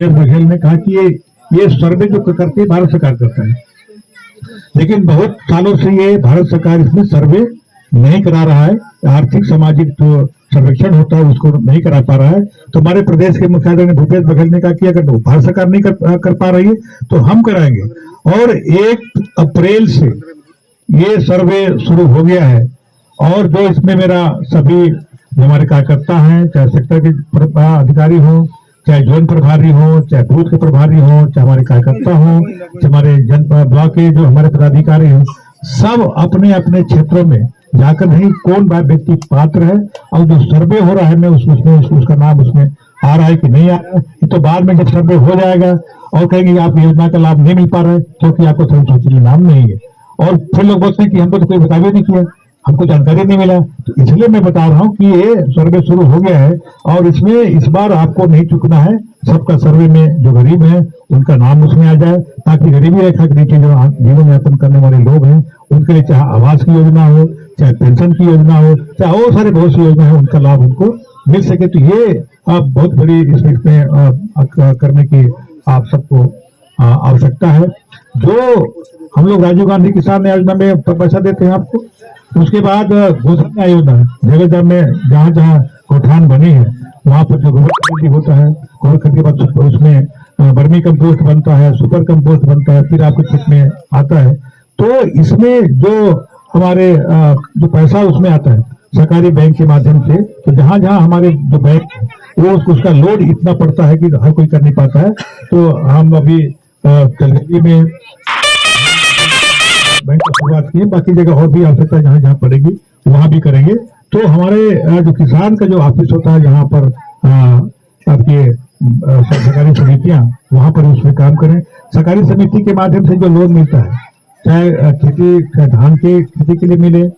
बघेल ने कहा कि ये सर्वे जो करती है भारत सरकार करता है, लेकिन बहुत सालों से ये भारत सरकार इसमें सर्वे नहीं करा रहा है। आर्थिक सामाजिक जो सर्वेक्षण होता है उसको नहीं करा पा रहा है। तो हमारे प्रदेश के मुख्यमंत्री ने भूपेश बघेल ने कहा कि अगर भारत सरकार नहीं कर पा रही है तो हम कराएंगे। और 1 अप्रैल से ये सर्वे शुरू हो गया है और जो इसमें मेरा सभी हमारे कार्यकर्ता हैं, चाहे सेक्टर के अधिकारी हो, चाहे जोन प्रभारी हो, चाहे बूथ के प्रभारी हो, चाहे हमारे कार्यकर्ता हो, चाहे हमारे जनपद ब्लॉक के जो हमारे पदाधिकारी हो, सब अपने अपने क्षेत्रों में जाकर नहीं कौन व्यक्ति पात्र है और जो सर्वे हो रहा है मैं उसका नाम उसमें आ रहा है कि नहीं आ रहा है। ये तो बाद में जब सर्वे हो जाएगा और कहेंगे आप योजना का लाभ नहीं मिल पा रहा है क्योंकि आपको सूची में नाम नहीं है। और फिर लोग बोलते हैं कि हमको तो कोई बता भी नहीं किया, हमको जानकारी नहीं मिला। तो इसलिए मैं बता रहा हूँ कि ये सर्वे शुरू हो गया है और इसमें इस बार आपको नहीं चुकना है। सबका सर्वे में जो गरीब है उनका नाम उसमें आ जाए ताकि गरीबी रेखा के नीचे जो जीवन यापन करने वाले लोग हैं उनके लिए चाहे आवास की योजना हो, चाहे पेंशन की योजना हो, चाहे और सारे बहुत सी योजना है उनका लाभ उनको मिल सके। तो ये बहुत बड़ी इसमें करने की आप सबको आवश्यकता है। जो हम लोग राजीव गांधी किसान योजना में पैसा देते हैं आपको, उसके बाद घोषणा योजना जगह जगह में जहाँ जहाँ गौठान बनी है वहां पर जो गोबर खरीदी होता है, गोबर खरीदी के बाद उसमें वर्मी कंपोस्ट बनता है, सुपर कंपोस्ट बनता है, फिर आपके खेत में आता है। तो इसमें जो हमारे जो पैसा उसमें आता है सरकारी बैंक के माध्यम से, तो जहां जहां हमारे जो बैंक वो उसका लोड इतना पड़ता है कि हर कोई कर नहीं पाता है। तो हम अभी कलकत्ता में बैंक की शुरुआत की है, बाकी जगह और भी आवश्यकता जहां जहां पड़ेगी वहां भी करेंगे। तो हमारे जो किसान का जो ऑफिस होता है जहां पर आपके सरकारी समितियां वहां पर उसमें काम करें। सरकारी समिति के माध्यम से जो लोन मिलता है, चाहे खेती, चाहे धान के खेती के लिए मिले,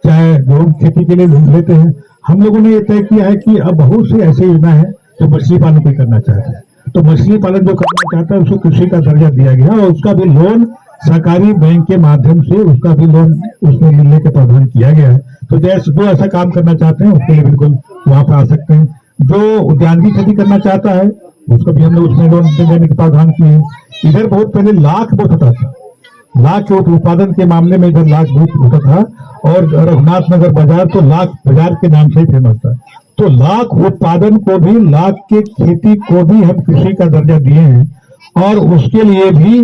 चाहे गेहूं खेती के लिए लेते हैं, हम लोगों ने ये तय किया है कि अब बहुत सी ऐसी योजना है जो मछली पालन कोई करना चाहता है। तो मछली पालन जो करना चाहता है उसको कृषि का दर्जा दिया गया और उसका भी लोन सरकारी बैंक के माध्यम से उसका भी लोन उसमें मिलने का प्रावधान किया गया है। तो जैसे जो ऐसा काम करना चाहते हैं उसके लिए बिल्कुल वहां पर आ सकते हैं। जो उद्यान की खेती करना चाहता है उसको भी हमने उसमें लोन देने के प्रावधान किए हैं। इधर बहुत पहले लाख बहुत होता था, लाख के उत्पादन के मामले में इधर लाख बहुत होता था और रघुनाथ नगर बाजार तो लाख बाजार के नाम से ही फेमस था। तो लाख उत्पादन को भी, लाख के खेती को भी हम कृषि का दर्जा दिए हैं और उसके लिए भी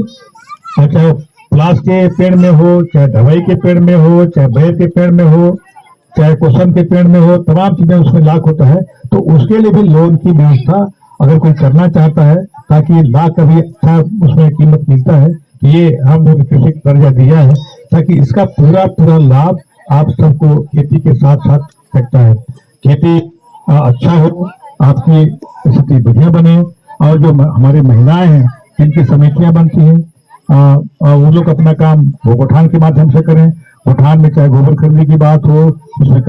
चाहे प्लास के पेड़ में हो, चाहे दवाई के पेड़ में हो, चाहे बेर के पेड़ में हो, चाहे कोसम के पेड़ में हो, तमाम चीजें उसमें लाख होता है। तो उसके लिए भी लोन की व्यवस्था अगर कोई करना चाहता है ताकि लाख का भी अच्छा उसमें कीमत मिलता है, ये हम लोग कृषि दर्जा दिया है ताकि इसका पूरा पूरा लाभ आप सबको खेती के साथ साथ सकता है। खेती अच्छा हो, आपकी स्थिति बढ़िया बने और जो हमारे महिलाएं हैं जिनकी समितियां बनती हैं वो लोग अपना काम वो गौठान के माध्यम से करें। गौठान में चाहे गोबर खरीदने की बात हो, उसमें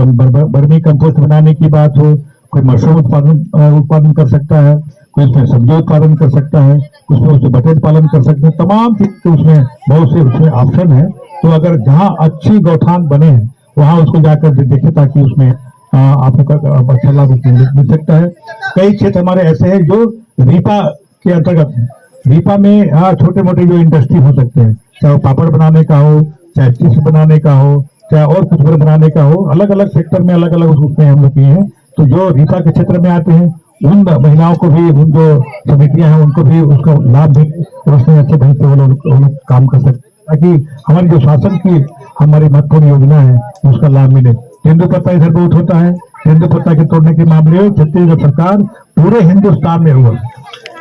वर्मी कंपोस्ट बनाने की बात हो, कोई मशरूम उत्पादन कर सकता है, कोई उसमें सब्जी उत्पादन कर सकता है, उसमें बटेट पालन कर सकते हैं, तमाम चीज उसमें बहुत से उसमें ऑप्शन है। तो अगर जहाँ अच्छी गौठान बने हैं वहां उसको जाकर देखें ताकि उसमें आपको अच्छा लाभ मिल सकता है। कई क्षेत्र हमारे ऐसे हैं जो रीपा के अंतर्गत है। रीपा में छोटे मोटे जो इंडस्ट्री हो सकते हैं, चाहे वो पापड़ बनाने का हो, चाहे चिप्स बनाने का हो, चाहे और कुछ बनाने का हो, अलग अलग सेक्टर में अलग अलग उसमें हम लोग किए हैं। तो जो रीपा के क्षेत्र में आते हैं उन महिलाओं को भी, उन जो समितियां हैं उनको भी उसका लाभ मिले और उसमें अच्छे ढंग से वो लोग काम कर सकते ताकि हमारी जो शासन की हमारी महत्वपूर्ण योजना है उसका लाभ मिले। तेंदुपत्ता इधर बहुत होता है, तेंदुपत्ता के तोड़ने के मामले में छत्तीसगढ़ सरकार पूरे हिंदुस्तान में हुआ,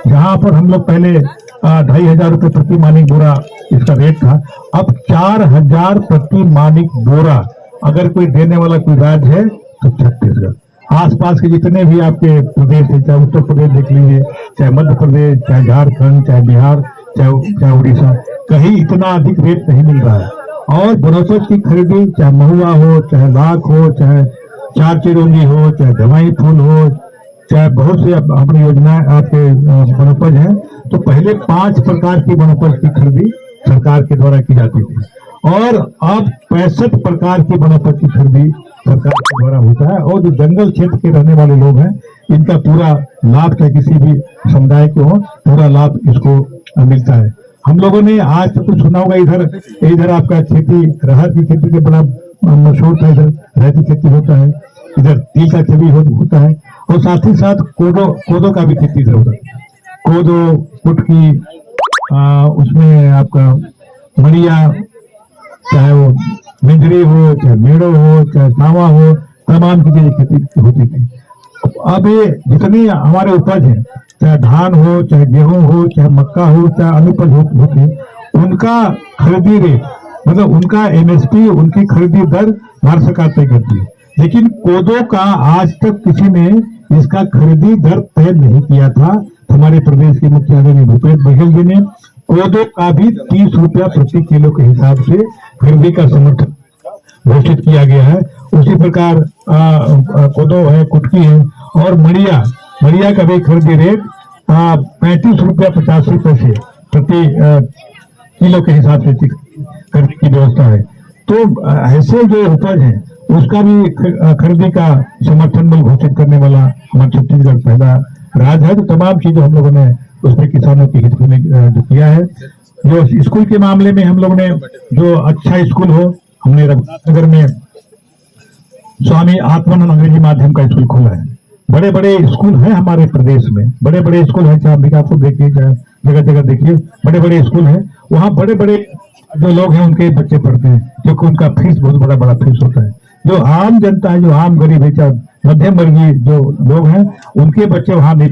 जहां पर हम लोग पहले 2,500 रुपये प्रति मानिक बोरा इसका रेट था, अब 4,000 प्रति मानिक बोरा अगर कोई देने वाला कोई राज्य है तो छत्तीसगढ़। आसपास के जितने भी आपके प्रदेश है, चाहे उत्तर प्रदेश देख लीजिए, चाहे मध्य प्रदेश, चाहे झारखंड, चाहे बिहार, चाहे उड़ीसा, कहीं इतना अधिक रेट नहीं मिल रहा है। और वनोपज की खरीदी चाहे महुआ हो, चाहे लाख हो, चाहे चार चिरौंजी हो, चाहे जवाई फूल हो, चाहे बहुत से अपनी योजनाएं आपके वनोपज हैं। तो पहले 5 प्रकार की वनोपज की खरीदी सरकार के द्वारा की जाती थी और अब 65 प्रकार की वनोपज की खरीदी सरकार के द्वारा होता है। और जो जंगल क्षेत्र के रहने वाले लोग हैं इनका पूरा लाभ चाहे किसी भी समुदाय को हो, पूरा लाभ इसको मिलता है। हम लोगों ने आज तो कुछ सुना होगा, इधर आपका खेती, राहत की खेती के बड़ा मशहूर था, इधर राहत की खेती होता है, इधर तिल का खेती होता है, और साथ ही साथ कोदो का भी खेती इधर होता है। कोदो, कुटकी, उसमें आपका मड़िया, चाहे वो मिंजरी हो, चाहे मेड़ो हो, चाहे सावा हो, तमाम की खेती होती थी। अब ये जितनी हमारे उपज है, चाहे धान हो, चाहे गेहूं हो, चाहे मक्का हो, चाहे अन्य उपज होती, उनका खरीदी रेट, मतलब उनका एमएसपी, उनकी खरीदी दर भारत सरकार तय करती है। लेकिन कोदो का आज तक किसी ने इसका खरीदी दर तय नहीं किया था। हमारे प्रदेश के मुख्यमंत्री भूपेश बघेल जी ने कोदो का भी 30 रुपया प्रति किलो के हिसाब से खरीदी का समर्थन घोषित किया गया है। उसी प्रकार कोदो है, कुटकी है, और मड़िया का भी खरीदी रेट 35 रुपया 50 रुपए से प्रति किलो के हिसाब से खरीदी की व्यवस्था है। तो ऐसे जो उपज है उसका भी खरीदी का समर्थन मूल्य घोषित करने वाला हमारा छत्तीसगढ़ पहला राज्य है। तो तमाम चीजें हम लोगों ने उसमें किसानों के हित में जो किया है। जो स्कूल के मामले में हम लोगों ने जो अच्छा स्कूल हो, हमने रघुनाथनगर में स्वामी आत्मानंद अंग्रेजी माध्यम का स्कूल खोला है। बड़े बड़े स्कूल हैं हमारे प्रदेश में, बड़े बड़े स्कूल हैं, चाहे अंबिकापुर देखिए, चाहे जगह जगह देखिए, बड़े बड़े स्कूल हैं। वहाँ बड़े बड़े जो लोग हैं उनके बच्चे पढ़ते हैं, क्योंकि उनका फीस बहुत बड़ा फीस होता है। जो आम जनता है, जो आम गरीब है, चाहे मध्यम वर्गीय जो लोग हैं, उनके बच्चे वहां नहीं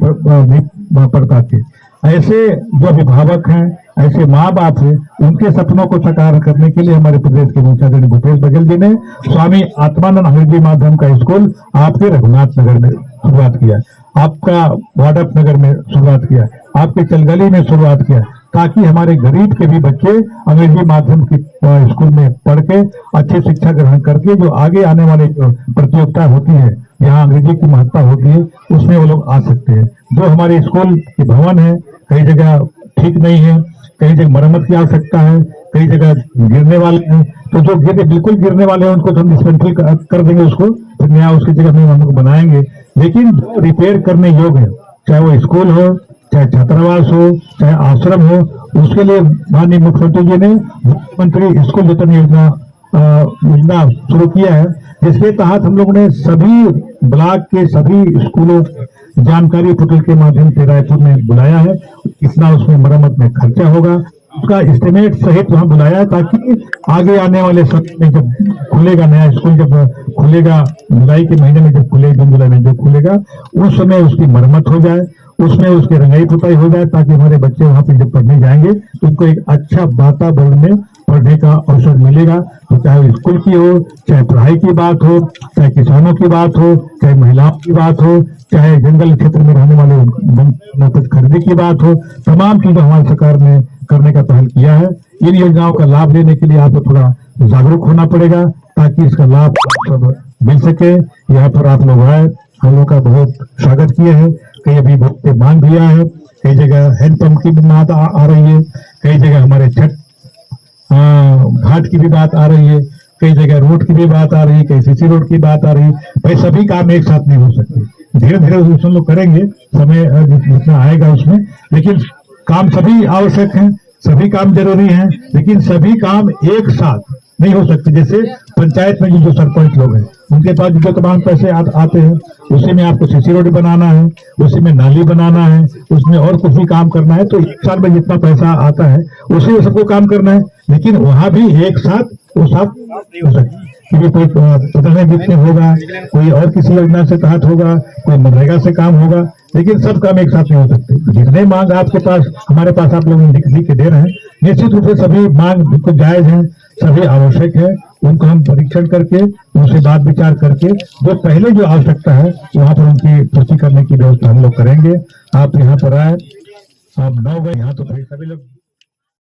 पढ़ पाते। ऐसे जो अभिभावक हैं, ऐसे माँ बाप हैं, उनके सपनों को साकार करने के लिए हमारे प्रदेश के मुख्यमंत्री भूपेश बघेल जी ने स्वामी आत्मानंद अंग्रेजी माध्यम का स्कूल आपके रघुनाथनगर में शुरुआत किया, आपका वाडफ नगर में शुरुआत किया, आपके चलगली में शुरुआत किया, ताकि हमारे गरीब के भी बच्चे अंग्रेजी माध्यम की स्कूल में पढ़ के अच्छी शिक्षा ग्रहण करके जो आगे आने वाले जो प्रतियोगिता होती है, यहाँ अंग्रेजी की महत्ता होती है, उसमें वो लोग आ सकते हैं। जो हमारे स्कूल के भवन है, कई जगह ठीक नहीं है, कई जगह मरम्मत की आवश्यकता है, कई जगह गिरने वाले हैं, तो जो बिल्कुल गिरने वाले हैं उनको तो हम डिस्मेंटल कर देंगे, उसको फिर नया उसकी जगह में हम लोग बनाएंगे। लेकिन जो रिपेयर करने योग्य है, चाहे वो स्कूल हो, चाहे छात्रावास हो, चाहे आश्रम हो, उसके लिए माननीय मुख्यमंत्री जी ने मुख्यमंत्री स्कूल जतन योजना शुरू किया है, जिसके तहत हम लोगों ने सभी ब्लॉक के सभी स्कूलों जानकारी पोर्टल के माध्यम से रायपुर में बुलाया है। कितना उसमें मरम्मत में खर्चा होगा उसका एस्टिमेट सहित वहां बुलाया है, ताकि आगे आने वाले समय में जब खुलेगा नया स्कूल, जब खुलेगा जुलाई के महीने में, जब खुलेगा जून जुलाई में जब खुलेगा, उस समय उसकी मरम्मत हो जाए, उसमें उसकी रंगाई पुताई हो जाए, ताकि हमारे बच्चे वहां पे जब पढ़ने जाएंगे तो उनको एक अच्छा वातावरण में पढ़ने का अवसर मिलेगा। तो चाहे स्कूल की हो, चाहे पढ़ाई की बात हो, चाहे किसानों की बात हो, चाहे महिलाओं की बात हो, चाहे जंगल क्षेत्र में रहने वाले खरीदी की बात हो, तमाम चीजें हमारी सरकार ने करने का पहल किया है। इन योजनाओं का लाभ लेने के लिए आपको थोड़ा जागरूक होना पड़ेगा, ताकि इसका लाभ सब मिल सके। यहाँ पर आप लोग आए, हम लोग का बहुत स्वागत किए हैं। कई अभी बहुत मांग भी आया है, कई जगह हैंडपंप की भी बात आ रही है, कई जगह हमारे छठ घाट की भी बात आ रही है, कई जगह रोड की भी बात आ रही है, कई सीसी रोड की बात आ रही है। भाई सभी काम एक साथ नहीं हो सकते, धीरे धीरे उसमें लोग करेंगे, समय जितना आएगा उसमें, लेकिन काम सभी आवश्यक हैं, सभी काम जरूरी हैं, लेकिन सभी काम एक साथ नहीं हो सकते। जैसे पंचायत में जो सरपंच लोग हैं, उनके पास जो तमाम पैसे आते हैं, उसी में आपको सीसी रोड बनाना है, उसी में नाली बनाना है, उसमें और कुछ भी काम करना है, तो एक साल में जितना पैसा आता है उसी में सबको काम करना है। लेकिन वहां भी एक साथ वो सब नहीं हो सकता, क्योंकि कोई पता जितने होगा, कोई और किसी योजना से तहत होगा, कोई मनरेगा से काम होगा, लेकिन सब काम एक साथ नहीं हो सकते। जितने मांग आपके पास, हमारे पास आप लोग लिख के दे रहे हैं, निश्चित रूप से सभी मांग बिल्कुल जायज है, सभी आवश्यक है। उनको हम परीक्षण करके, उनसे बात विचार करके, जो पहले जो आवश्यकता है वहां पर उनकी पूर्ति करने की व्यवस्था हम लोग करेंगे। आप यहाँ पर आए, आप 9 गए यहाँ, तो फिर सभी लोग